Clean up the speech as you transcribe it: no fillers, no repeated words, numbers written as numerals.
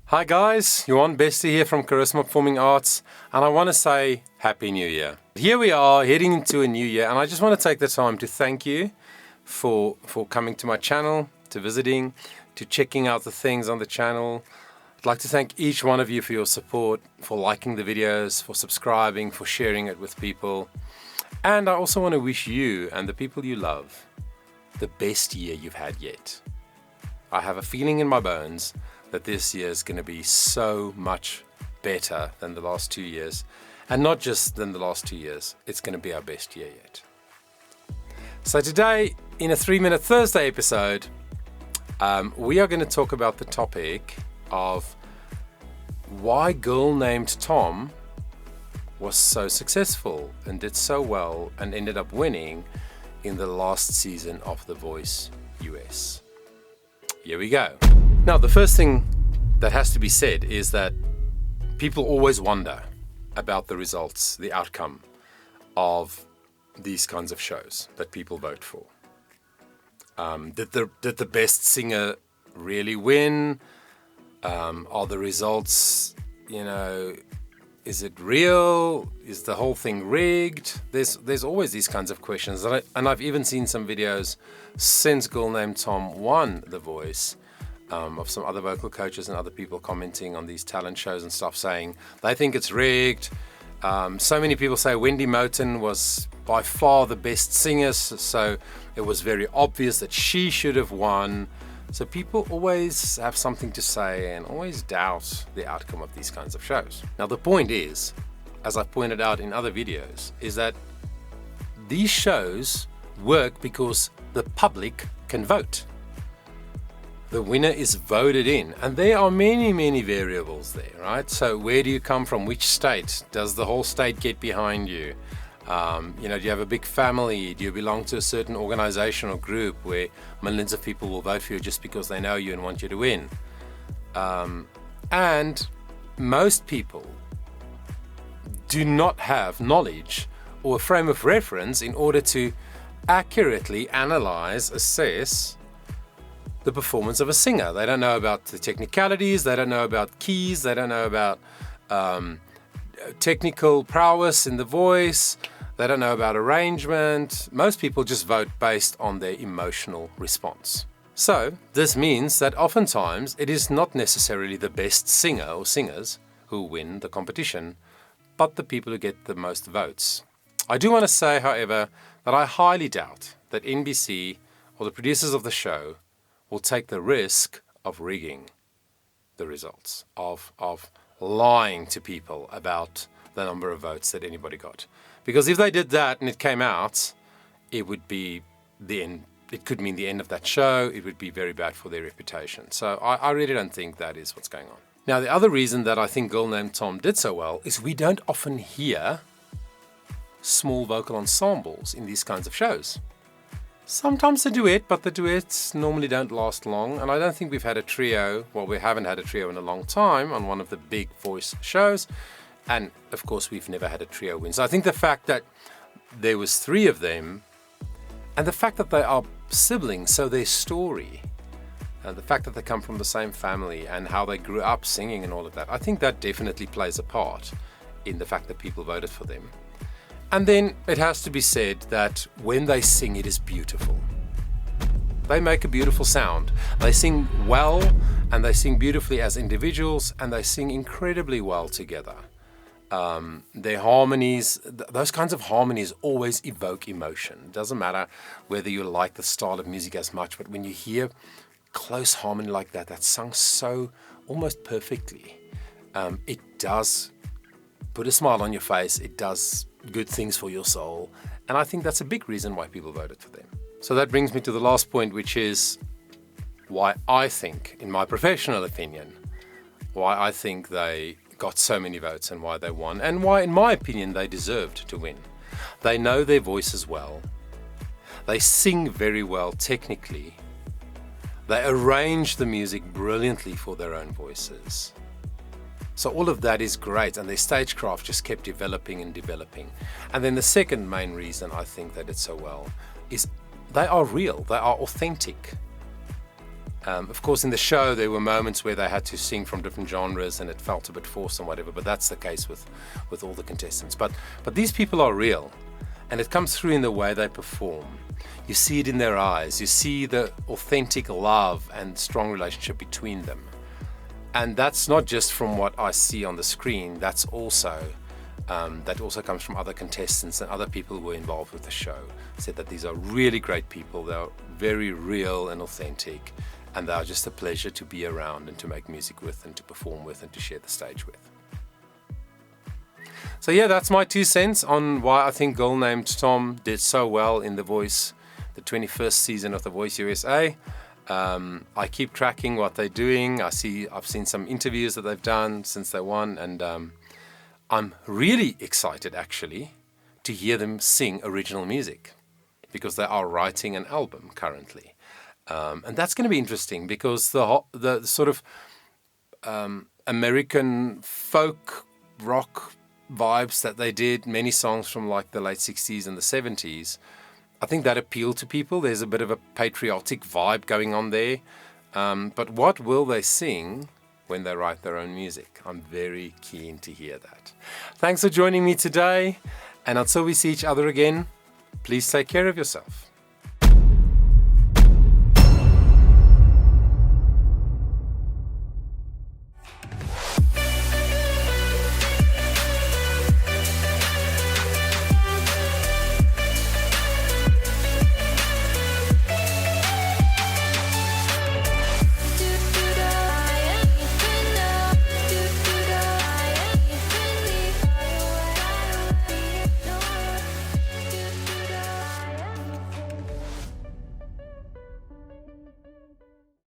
Hi guys, Johan Bestie here from Charisma Performing Arts, and I want to say Happy New Year. Here we are heading into a new year, and I just want to take the time to thank you for coming to my channel, to visiting, to checking out the things on the channel. I'd like to thank each one of you for your support, for liking the videos, for subscribing, for sharing it with people. And I also want to wish you and the people you love the best year you've had yet. I have a feeling in my bones that this year is going to be so much better than the last 2 years. And not just than the last 2 years, it's going to be our best year yet. So today, in a 3-Minute Thursday episode, we are going to talk about the topic of why Girl Named Tom was so successful and did so well and ended up winning in the last season of The Voice US. Here we go. Now, the first thing that has to be said is that people always wonder about the results, the outcome of these kinds of shows that people vote for. Did the best singer really win? Are the results, is it real? Is the whole thing rigged? There's always these kinds of questions. And I've even seen some videos since Girl Named Tom won The Voice of some other vocal coaches and other people commenting on these talent shows and stuff saying they think it's rigged. So many people say Wendy Moten was by far the best singer, so it was very obvious that she should have won. So people always have something to say and always doubt the outcome of these kinds of shows. Now the point is, as I've pointed out in other videos, is that these shows work because the public can vote. The winner is voted in, and there are many variables there, right? So where do you come from? Which state? Does the whole state get behind you? Do you have a big family? Do you belong to a certain organization or group where millions of people will vote for you just because they know you and want you to win? And most people do not have knowledge or a frame of reference in order to accurately analyze, assess the performance of a singer. They don't know about the technicalities, they don't know about keys, they don't know about technical prowess in the voice, they don't know about arrangement. Most people just vote based on their emotional response. So this means that oftentimes it is not necessarily the best singer or singers who win the competition, but the people who get the most votes. I do want to say, however, that I highly doubt that NBC or the producers of the show will take the risk of rigging the results, of lying to people about the number of votes that anybody got. Because if they did that and it came out, it would be the end. It could mean the end of that show. It would be very bad for their reputation. So I really don't think that is what's going on. Now, the other reason that I think Girl Named Tom did so well is we don't often hear small vocal ensembles in these kinds of shows. Sometimes a duet, but the duets normally don't last long. And I don't think we've had a trio, well, we haven't had a trio in a long time on one of the big voice shows. And of course, we've never had a trio win. So I think the fact that there was 3 of them, and the fact that they are siblings, so their story, the fact that they come from the same family and how they grew up singing and all of that, I think that definitely plays a part in the fact that people voted for them. And then it has to be said that when they sing, it is beautiful. They make a beautiful sound. They sing well, and they sing beautifully as individuals, and they sing incredibly well together. Their harmonies, those kinds of harmonies always evoke emotion. It doesn't matter whether you like the style of music as much, but when you hear close harmony like that, that's sung so almost perfectly, it does put a smile on your face. It does good things for your soul. And I think that's a big reason why people voted for them. So that brings me to the last point, which is why I think, in my professional opinion, why I think they got so many votes and why they won, and why, in my opinion, they deserved to win. They know their voices well. They sing very well technically. They arrange the music brilliantly for their own voices. So all of that is great, and their stagecraft just kept developing and developing. And then the second main reason I think they did so well is they are real, they are authentic. Of course, in the show, there were moments where they had to sing from different genres and it felt a bit forced and whatever, but that's the case with all the contestants. But these people are real, and it comes through in the way they perform. You see it in their eyes. You see the authentic love and strong relationship between them. And that's not just from what I see on the screen, that's also that also comes from other contestants and other people who were involved with the show. Said that these are really great people, they're very real and authentic, and they are just a pleasure to be around and to make music with and to perform with and to share the stage with. So yeah, that's my 2 cents on why I think Girl Named Tom did so well in The Voice, the 21st season of The Voice USA. I keep tracking what they're doing. I've seen some interviews that they've done since they won, and I'm really excited actually to hear them sing original music, because they are writing an album currently. And that's going to be interesting, because the sort of American folk rock vibes that they did, many songs from like the late 60s and the 70s, I think that appealed to people. There's a bit of a patriotic vibe going on there. But what will they sing when they write their own music? I'm very keen to hear that. Thanks for joining me today. And until we see each other again, please take care of yourself.